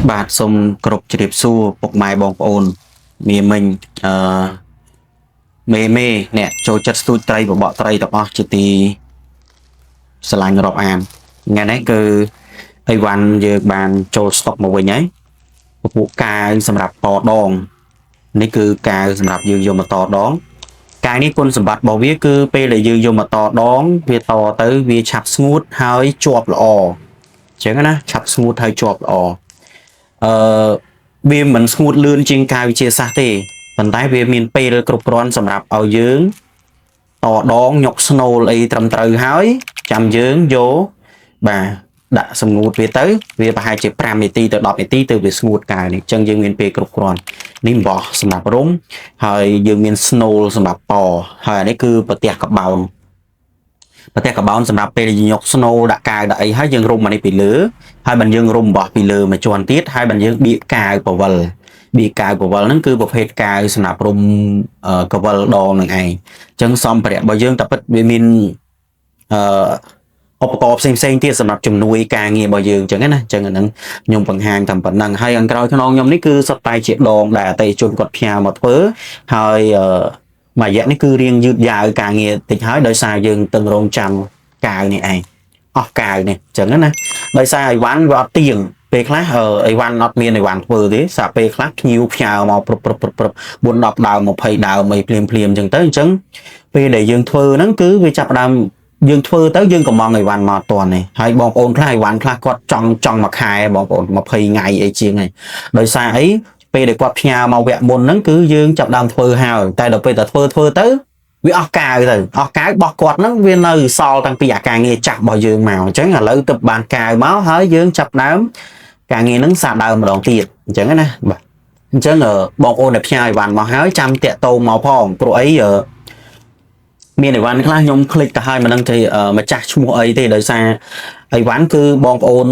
បាទសូមគោរពជម្រាបសួរពុកម៉ែបងប្អូនមីមិញមេអ្នកចូលចិត្តស្ទូចត្រីបបកត្រីទាំងអស់ជាទីស្រឡាញ់រាប់អានថ្ងៃនេះគឺអីវ៉ាន់យើងបានចូលស្តុកមកវិញហើយពួកកាវសម្រាប់តដងនេះគឺកាវសម្រាប់យើងយកមកតដងកាវនេះគុណសម្បត្តិរបស់វាគឺពេលដែលយើងយកមកតដងវាតទៅវាឆាប់ស្ងួតហើយជាប់ល្អអញ្ចឹងណាឆាប់ស្ងួតហើយជាប់ល្អវាមិនស្ងួតលឿនជាងកាយវិទ្យាសាស្ត្រទេប៉ុន្តែវាមានពេលគ្រប់គ្រាន់សម្រាប់ឲ្យយើងតដងញុកស្នូលអីត្រឹមត្រូវហើយចាំយើងយកបាទដាក់សម្ងួតវាទៅវាប្រហែលជា5នាទីទៅ10នាទីទៅវាស្ងួតកាយនេះអញ្ចឹងយើងមានពេលគ្រប់គ្រាន់នេះអំបោះសម្រាប់រុំហើយយើងមានស្នូលសម្រាប់តហើយអានេះគឺប្រទះកបោនសម្រាប់ពេលយើងយកស្នូលដាក់កាវដាក់អីហើយយើងរុំអានេះពីលើហើយបានយើងរុំបោះពីលើមួយជាន់ទៀតហើយបានយើងបៀកកាវបវលហ្នឹងគឺប្រភេទកាវសម្រាប់រុំកវលដងនឹងឯងអញ្ចឹងសម្ភារៈរបស់យើងតែពិតវាមានឧបករណ៍ផ្សេងទៀតសម្រាប់ជំនួយការងាររបស់យើងអញ្ចឹងណាអញ្ចឹងអាហ្នឹងខ្ញុំបង្ហាញតាមប៉ុណ្ណឹងហើយខាងក្រោយខ្នងខ្ញុំនេះគឺសុទ្ធតែជាដងដែលអតិថិជនគាត់ផ្ញើមកធ្វើហើយមួយរយៈនេះគឺរៀងយឺតយ៉ាវការងារតិចហើយដោយសារយើងតឹងរងចាំកាវនេះឯងអស់កាវនេះអញ្ចឹងណាដោយសារអីវ៉ាន់វាអត់ទៀងពេលខ្លះអីវ៉ាន់អត់មានអីវ៉ាន់ធ្វើទេសារពេលខ្លះភ្ញៀវផ្ញើមក4 10ដើម20ដើមអីភ្លាមអញ្ចឹងទៅអញ្ចឹងពេលដែលយើងធ្វើហ្នឹងគឺវាចាប់ដើមយើងធ្វើទៅយើងកំងអីវ៉ាន់មកអត់ទាន់ទេហើយបងប្អូនខ្លះអីវ៉ាន់ខ្លះគាត់ចង់មួយខែបងប្អូន20ថ្ងៃអីជាងហើយដោយសារអីពេលដែលគាត់ផ្ញើមកវគ្គមុនហ្នឹងគឺយើងចាប់ដើមធ្វើហើយតែដល់ពេលតែធ្វើទៅវាអស់កាវរបស់គាត់ហ្នឹងវានៅសល់តាំងពីអាការងារចាស់របស់យើងមកអញ្ចឹងឥឡូវទៅបានកាវមកហើយយើងចាប់ដើមការងារហ្នឹងសាដើមម្ដងទៀតអញ្ចឹងណាបាទអញ្ចឹងបងប្អូនដែលផ្ញើអីវ៉ាន់មកហើយចាំតាក់ទងមកផងព្រោះអីមានអីវ៉ាន់ខ្លះខ្ញុំคลิกទៅហើយមិនដឹងទេម្ចាស់ឈ្មោះអីទេដោយសារអីវ៉ាន់គឺបងប្អូន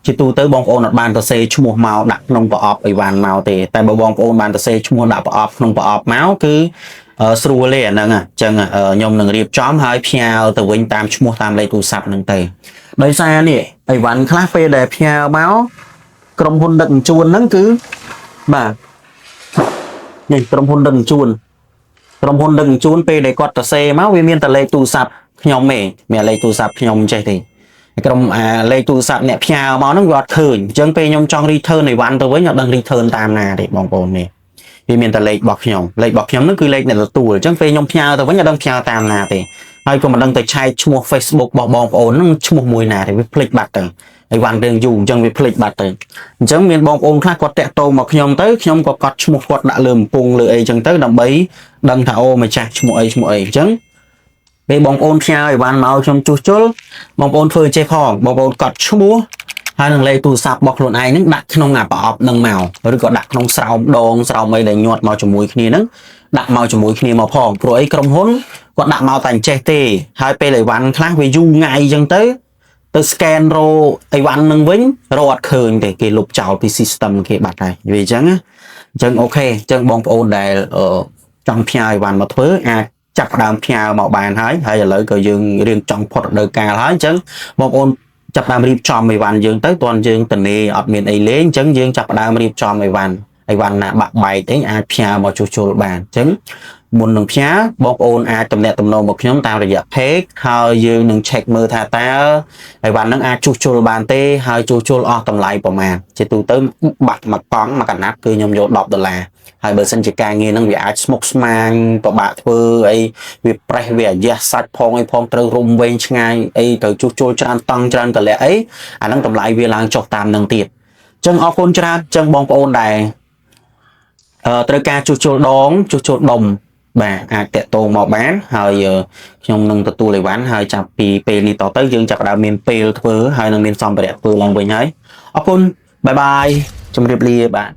ជាទូទៅបងប្អូនអត់បានទៅសេឈ្មោះមកដាក់ក្នុងប្រអប់អីវ៉ាន់មកទេតែបើបងប្អូនបានទៅសេឈ្មោះដាក់ប្រអប់ក្នុងប្រអប់មកគឺស្រួលទេអាហ្នឹងអញ្ចឹងខ្ញុំនឹងរៀបចំហើយផ្ញើទៅវិញតាមឈ្មោះតាមលេខទូរស័ព្ទហ្នឹងទៅដោយសារនេះអីវ៉ាន់ខ្លះពេលដែលផ្ញើមកក្រុមហ៊ុនដឹកជញ្ជូនហ្នឹងគឺបាទនេះក្រុមហ៊ុនដឹកជញ្ជូនពេលដែលគាត់ទៅសេមកវាមានតែលេខទូរស័ព្ទខ្ញុំទេមានលេខទូរស័ព្ទខ្ញុំចេះទេក្រុមលេខទូរស័ព្ទអ្នកផ្ញើមកហ្នឹងវាអត់ឃើញអញ្ចឹងពេលខ្ញុំចង់ return អីវ៉ាន់ទៅវិញអត់ដឹង return តាមណាទេបងប្អូននេះវាមានតែលេខរបស់ខ្ញុំហ្នឹងគឺលេខអ្នកទទួលអញ្ចឹងពេលខ្ញុំផ្ញើទៅវិញអត់ដឹងផ្ញើតាមណាទេហើយក៏មិនដឹងទៅឆែកឈ្មោះ Facebook របស់បងប្អូនហ្នឹងឈ្មោះមួយណាទេវាភ្លេចបាត់ទៅអីវ៉ាន់រឿងយូរអញ្ចឹងវាភ្លេចបាត់ទៅអញ្ចឹងមានបងប្អូនខ្លះគាត់តាក់ទងមកខ្ញុំទៅខ្ញុំក៏កត់ឈ្មោះគាត់ដាក់លើកំពង់លើអីអញ្ចឹងទៅដើម្បីដឹងថាអូម្ចាស់ឈ្មោះអីអញ្ចឹងពេលបងប្អូនផ្ញើអីវ៉ាន់មកខ្ញុំជួសជុលបងប្អូនធ្វើចេះផងបងប្អូនកត់ឈ្មោះហើយនឹងលេខទូរស័ព្ទរបស់ខ្លួនឯងហ្នឹងដាក់ក្នុងអាប្រអប់ហ្នឹងមកឬក៏ដាក់ក្នុងស្រោមដងស្រោមអីដែលញាត់មកជាមួយគ្នាហ្នឹងដាក់មកជាមួយគ្នាមកផងព្រោះអីក្រុមហ៊ុនគាត់ដាក់មកតែអញ្ចេះទេហើយពេលអីវ៉ាន់ខ្លះវាយូរថ្ងៃអញ្ចឹងទៅscan រោអីវ៉ាន់នឹងវិញរកអត់ឃើញទេគេលុបចោលពី system គេបាត់ហើយវាអញ្ចឹងអូខេអញ្ចឹងបងប្អូនដែលចង់ផ្ញើអីវ៉ាន់មកធ្វើអាចចាប់ផ្ដើមផ្ញើមកបានហើយឥឡូវក៏យើងរៀងចង់ផុតរដូវកាលហើយអញ្ចឹងបងប្អូនចាប់ផ្ដើមរៀបចំអីវ៉ាន់យើងទៅទាន់យើងតនេអត់មានអីលេងអញ្ចឹងយើងចាប់ផ្ដើមរៀបចំអីវ៉ាន់ណាបាក់បែកអីអាចផ្ញើមកជួសជុលបានអញ្ចឹងមុននឹងផ្ញើបងប្អូនអាចទំនាក់ទំនងមកខ្ញុំតាមរយៈ page ហើយយើងនឹង check មើលថាតើអីវ៉ាន់ហ្នឹងអាចជួសជុលបានទេហើយជួសជុលអស់តម្លៃប្រមាណជាទូទៅបាត់មួយកង់មួយកណាត់គឺខ្ញុំយក$10ហើយបើសិនជាការងារហ្នឹងវាអាចស្មុគស្មាញពិបាកធ្វើអីវាប្រេះវាអាយ៉ះសាច់ផងអីផងត្រូវរុំវែងឆ្ងាយអីត្រូវជួសជុលច្រើនតង់ច្រើនកលៈអីអាហ្នឹងតម្លៃវាឡើងចុះតាមនឹងទៀតអញ្ចឹងអរគុណច្រើនអញ្ចឹងបងប្អូនដែរត្រូវការជួសជុលដងជួសជុលដុំបាទអាចតាក់ទងមកបានហើយខ្ញុំនឹងទទួលអីវ៉ាន់ហើយចាប់ពីពេលនេះតទៅយើងចាប់ផ្ដើមមានពេលធ្វើហើយនឹងមានសម្ភារៈធ្វើឡើងវិញហើយអរគុណបាយបាយជម្រាបលាបាទ